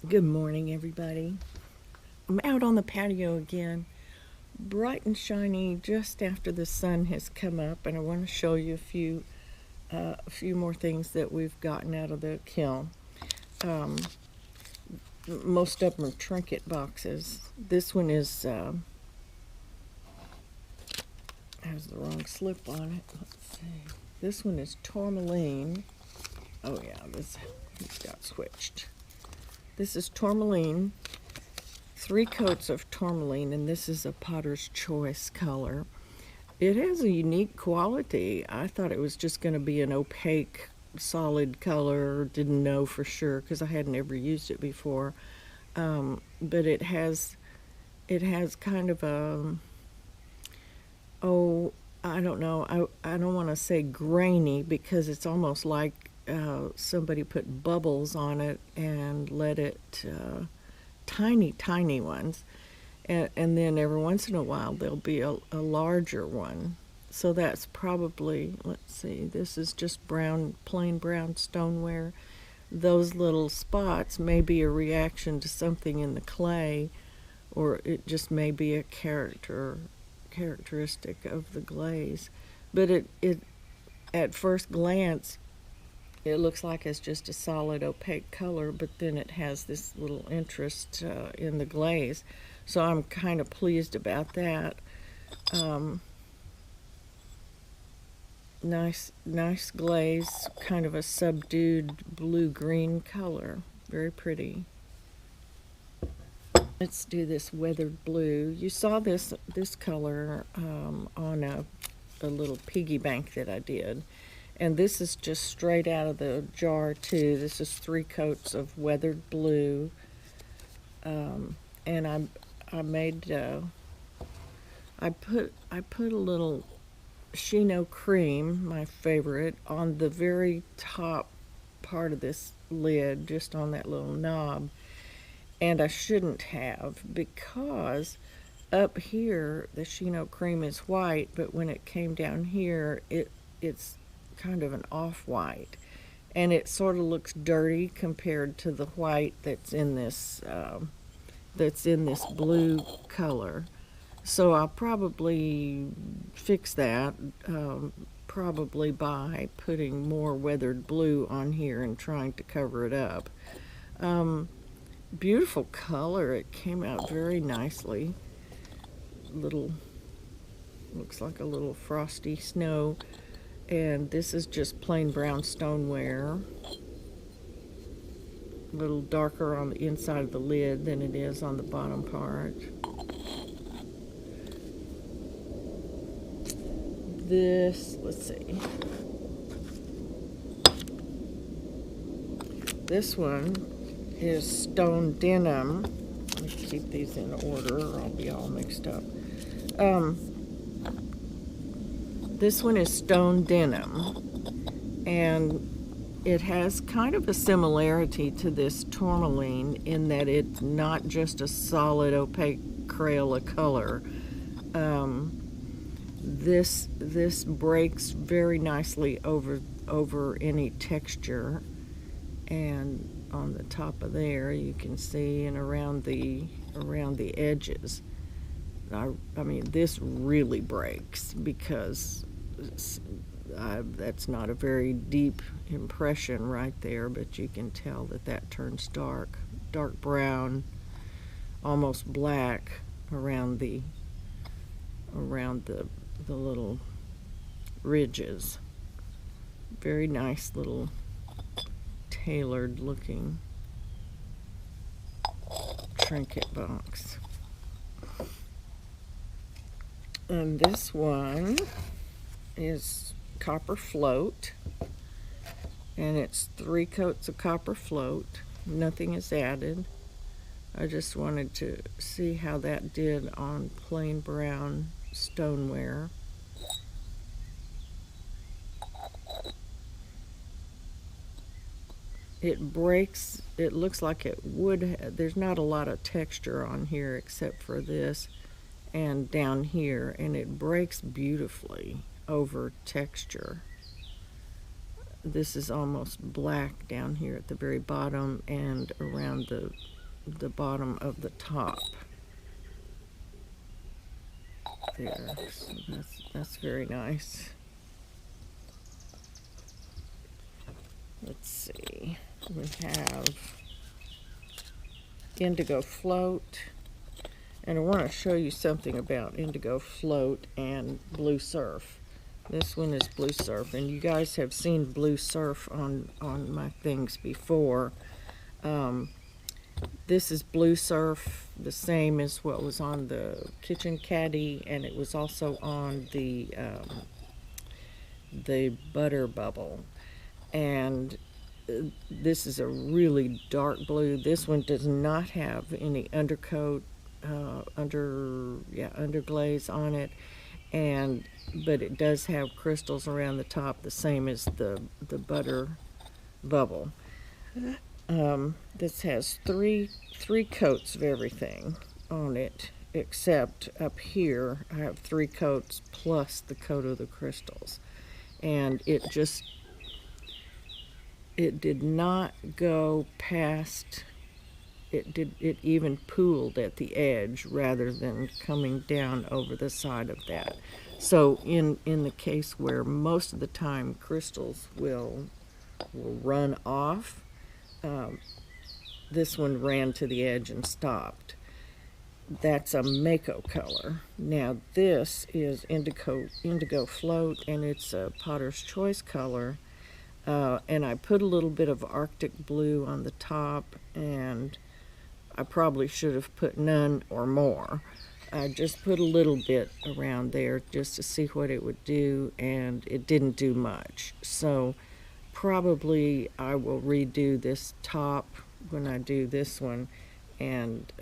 Good morning, everybody. I'm out on the patio again, bright and shiny just after the sun has come up, and I want to show you a few more things that we've gotten out of the kiln. Most of them are Trinket boxes. This one is has the wrong slip on it. Let's see. This one is tourmaline. Oh yeah, this got switched. This is tourmaline. 3 coats of tourmaline, and this is a Potter's Choice color. It has a unique quality. I thought it was just going to be an opaque, solid color. Didn't know for sure because I hadn't ever used it before. But it has kind of a, I don't know. I don't want to say grainy because it's almost like somebody put bubbles on it and let it. Tiny ones, and then every once in a while there'll be a larger one. So that's probably, let's see, this is just plain brown stoneware. Those little spots may be a reaction to something in the clay, or it just may be a characteristic of the glaze. But it at first glance it looks like it's just a solid opaque color, but then it has this little interest in the glaze. So I'm kind of pleased about that. Nice glaze, kind of a subdued blue-green color. Very pretty. Let's do this weathered blue. You saw this color on a little piggy bank that I did. And this is just straight out of the jar too. This is 3 coats of weathered blue. And I made I put a little Shino cream, my favorite, on the very top part of this lid, just on that little knob. And I shouldn't have, because up here the Shino cream is white, but when it came down here it's kind of an off-white, and it sort of looks dirty compared to the white that's in this blue color. So I'll probably fix that, probably by putting more weathered blue on here and trying to cover it up. Beautiful color. It came out very nicely. Looks like a little frosty snow. And this is just plain brown stoneware. A little darker on the inside of the lid than it is on the bottom part. Let's see. This one is stone denim. Let me keep these in order or I'll be all mixed up. This one is stone denim, and it has kind of a similarity to this tourmaline in that it's not just a solid opaque Crayola color. This breaks very nicely over any texture, and on the top of there you can see, and around the edges. I mean, this really breaks because that's not a very deep impression right there, but you can tell that turns dark brown, almost black around the little ridges. Very nice little tailored looking Trinket box. And this one is copper float, and it's 3 coats of copper float. Nothing is added. I just wanted to see how that did on plain brown stoneware. It breaks. It looks like it would. There's not a lot of texture on here except for this and down here, and it breaks beautifully over texture. This is almost black down here at the very bottom and around the bottom of the top. There, so that's very nice. Let's see, we have Indigo Float, and I want to show you something about Indigo Float and Blue Surf. This one is Blue Surf, and you guys have seen Blue Surf on my things before. This is Blue Surf, the same as what was on the kitchen caddy, and it was also on the butter bubble. And this is a really dark blue. This one does not have any undercoat, underglaze on it, but it does have crystals around the top, the same as the butter bubble. This has three coats of everything on it, except up here I have 3 coats plus the coat of the crystals, and it did not go past. It even pooled at the edge rather than coming down over the side of that. So in the case where most of the time crystals will run off, this one ran to the edge and stopped. That's a Mako color. Now this is Indigo Float, and it's a Potter's Choice color. And I put a little bit of Arctic blue on the top, and I probably should have put none or more. I just put a little bit around there just to see what it would do, and it didn't do much. So probably I will redo this top when I do this one, and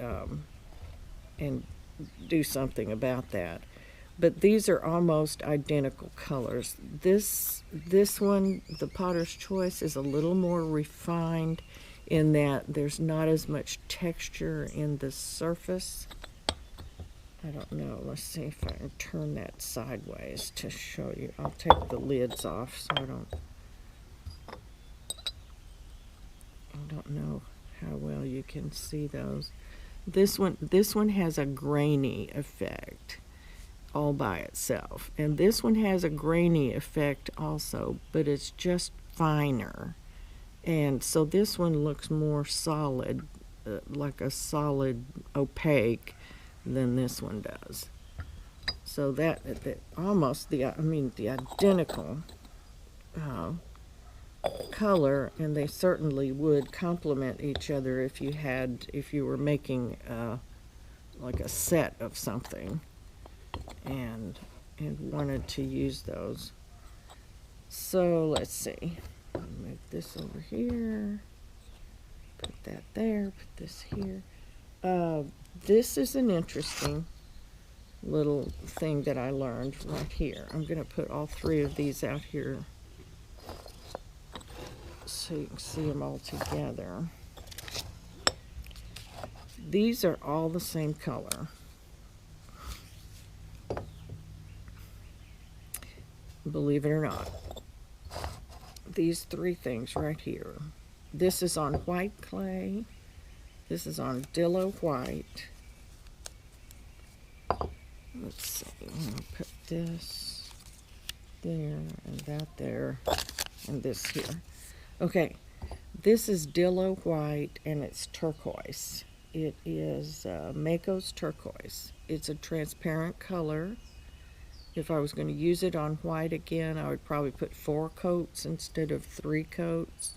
do something about that. But these are almost identical colors. This one, the Potter's Choice, is a little more refined in that there's not as much texture in the surface. I don't know. Let's see if I can turn that sideways to show you. I'll take the lids off so I don't know how well you can see those. This one has a grainy effect all by itself, and this one has a grainy effect also, but it's just finer, and so this one looks more solid, like a solid opaque, than this one does. So that almost the identical color, and they certainly would complement each other if you were making like a set of something and wanted to use those. So let's see, I'll move this over here, put that there, put this here. This is an interesting little thing that I learned right here. I'm going to put all 3 of these out here so you can see them all together. These are all the same color. Believe it or not. These 3 things right here. This is on white clay. This is on Dillo white. Let's see, I'm going to put this there and that there and this here. Okay, this is Dillo white, and it's turquoise. It is Mako's turquoise. It's a transparent color. If I was going to use it on white again, I would probably put 4 coats instead of 3 coats.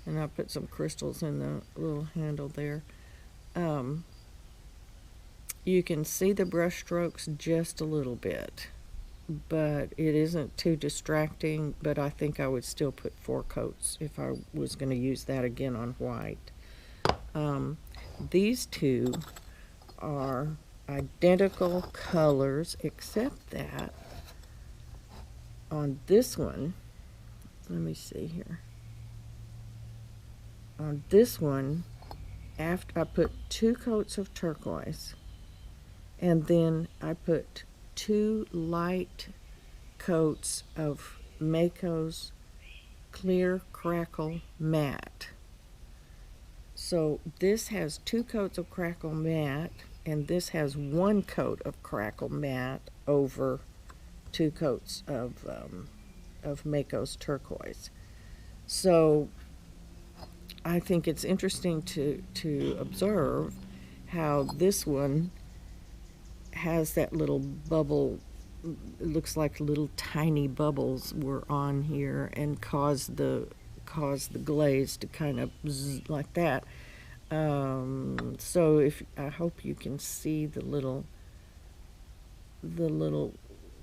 And I put some crystals in the little handle there. You can see the brush strokes just a little bit, but it isn't too distracting, but I think I would still put 4 coats if I was going to use that again on white. These 2 are identical colors, except that on this one, let me see here. On this one, after I put 2 coats of turquoise, and then I put 2 light coats of Mako's clear Crackle matte. So this has 2 coats of Crackle matte, and this has 1 coat of Crackle matte over 2 coats of Mako's Turquoise. So I think it's interesting to observe how this one has that little bubble. It looks like little tiny bubbles were on here and caused the glaze to kind of like that. So if I hope you can see the little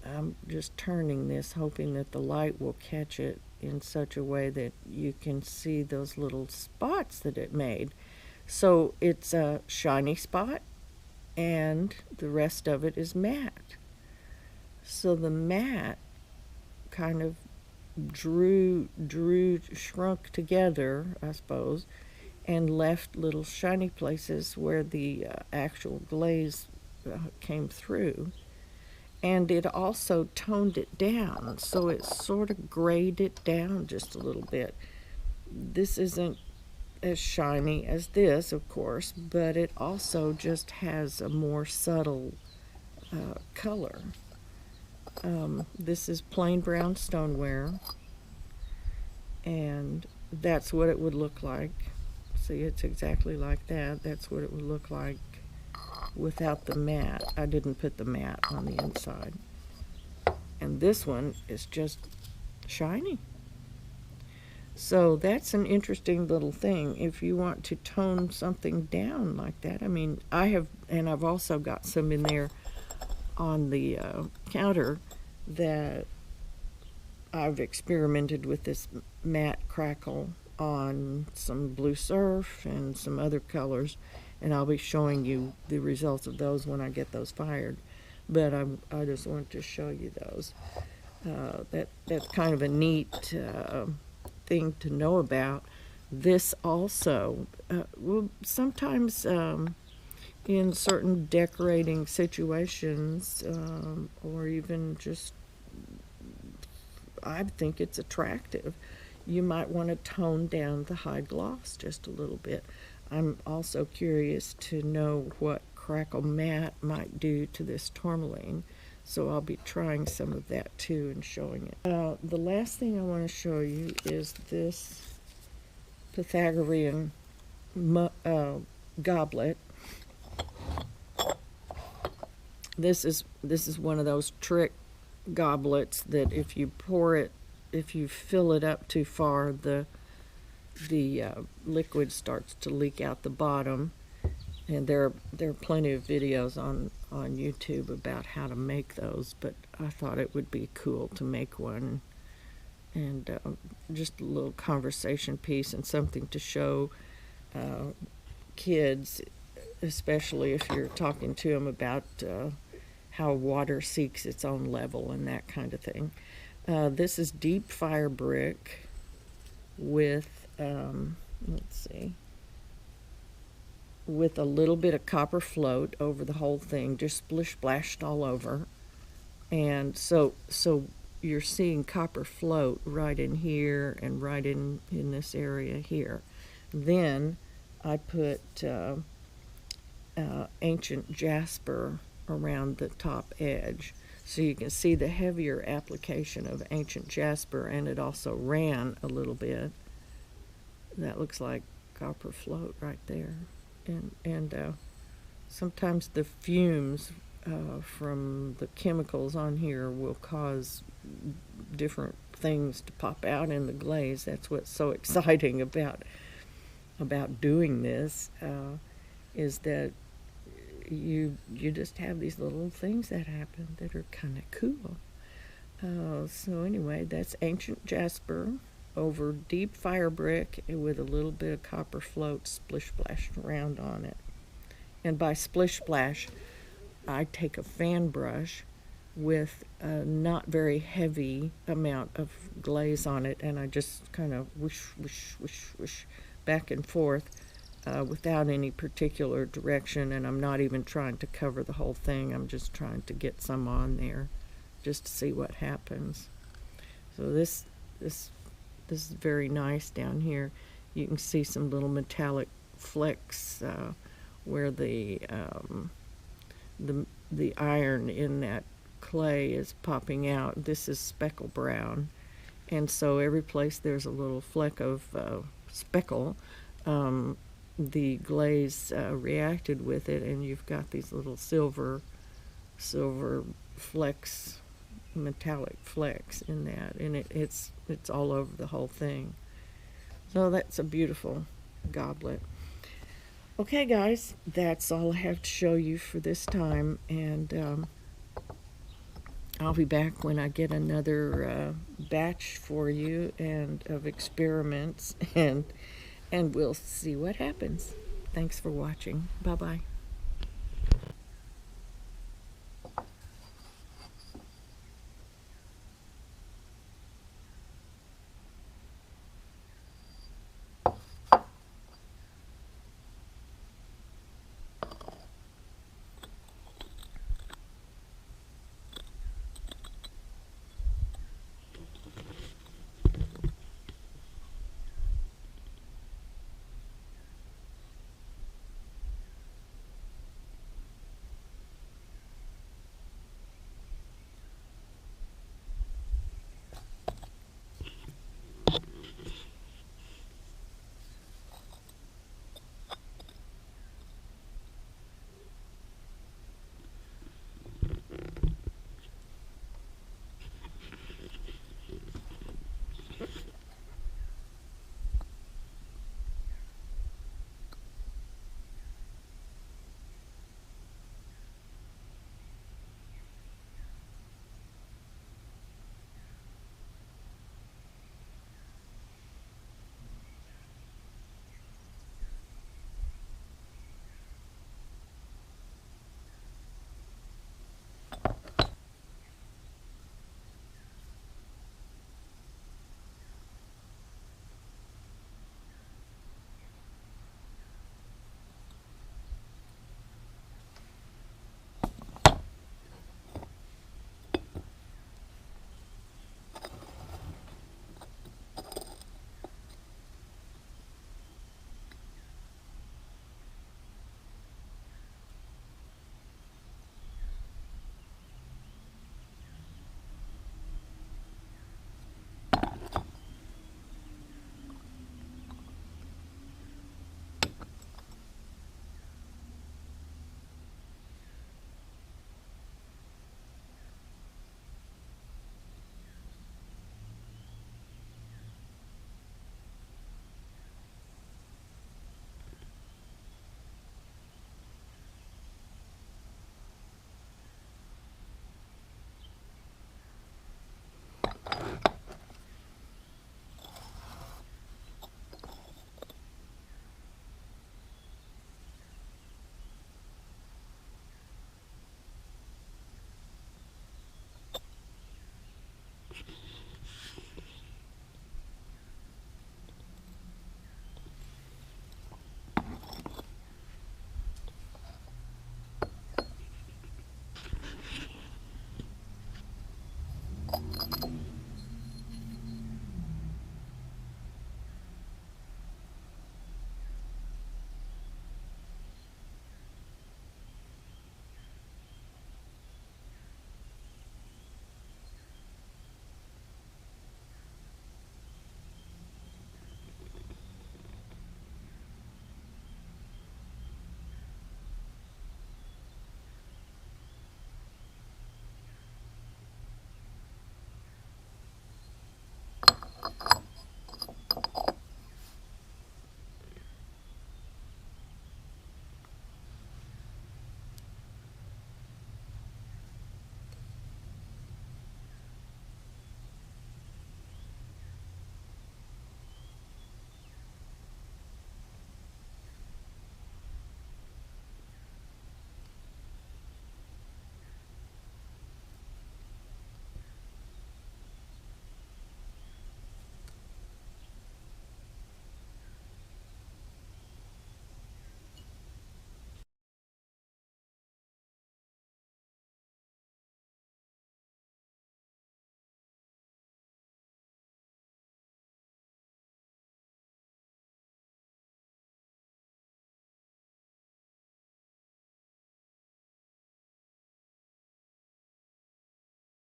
I'm just turning this, hoping that the light will catch it in such a way that you can see those little spots that it made. So it's a shiny spot, and the rest of it is matte. So the matte kind of shrunk together, I suppose, and left little shiny places where the actual glaze came through. And it also toned it down, so it sort of grayed it down just a little bit. This isn't as shiny as this, of course, but it also just has a more subtle color. This is plain brown stoneware, and that's what it would look like. See, it's exactly like that. That's what it would look like without the matte. I didn't put the matte on the inside. And this one is just shiny. So that's an interesting little thing. If you want to tone something down like that, I mean, I've also got some in there on the counter that I've experimented with this matte Crackle on some blue surf and some other colors, and I'll be showing you the results of those when I get those fired. But I just want to show you those. That's kind of a neat thing to know about. This also, well, sometimes in certain decorating situations, or even just, I think it's attractive. You might want to tone down the high gloss just a little bit. I'm also curious to know what Crackle matte might do to this tourmaline, so I'll be trying some of that too and showing it. The last thing I want to show you is this Pythagorean goblet. This is one of those trick goblets that if you fill it up too far, the liquid starts to leak out the bottom. And there are plenty of videos on YouTube about how to make those, but I thought it would be cool to make one, and just a little conversation piece and something to show kids, especially if you're talking to them about how water seeks its own level and that kind of thing. This is deep fire brick with, let's see, with a little bit of copper float over the whole thing, just splish-splashed all over. And so you're seeing copper float right in here and right in this area here. Then I put ancient jasper around the top edge, so you can see the heavier application of ancient jasper, and it also ran a little bit. That looks like copper float right there. And sometimes the fumes from the chemicals on here will cause different things to pop out in the glaze. That's what's so exciting about doing this, is that you just have these little things that happen that are kind of cool. So anyway, that's ancient jasper over deep fire brick with a little bit of copper float splish-splashed around on it. And by splish-splash, I take a fan brush with a not very heavy amount of glaze on it, and I just kind of whoosh, whoosh, whoosh, whoosh back and forth without any particular direction, and I'm not even trying to cover the whole thing. I'm just trying to get some on there just to see what happens. So this is very nice down here. You can see some little metallic flecks where the iron in that clay is popping out. This is speckle brown, and so every place there's a little fleck of speckle, the glaze reacted with it, and you've got these little silver flecks, metallic flecks in that, and it's all over the whole thing. So that's a beautiful goblet. Okay, guys, that's all I have to show you for this time, and I'll be back when I get another batch for you and of experiments, and we'll see what happens. Thanks for watching. Bye-bye.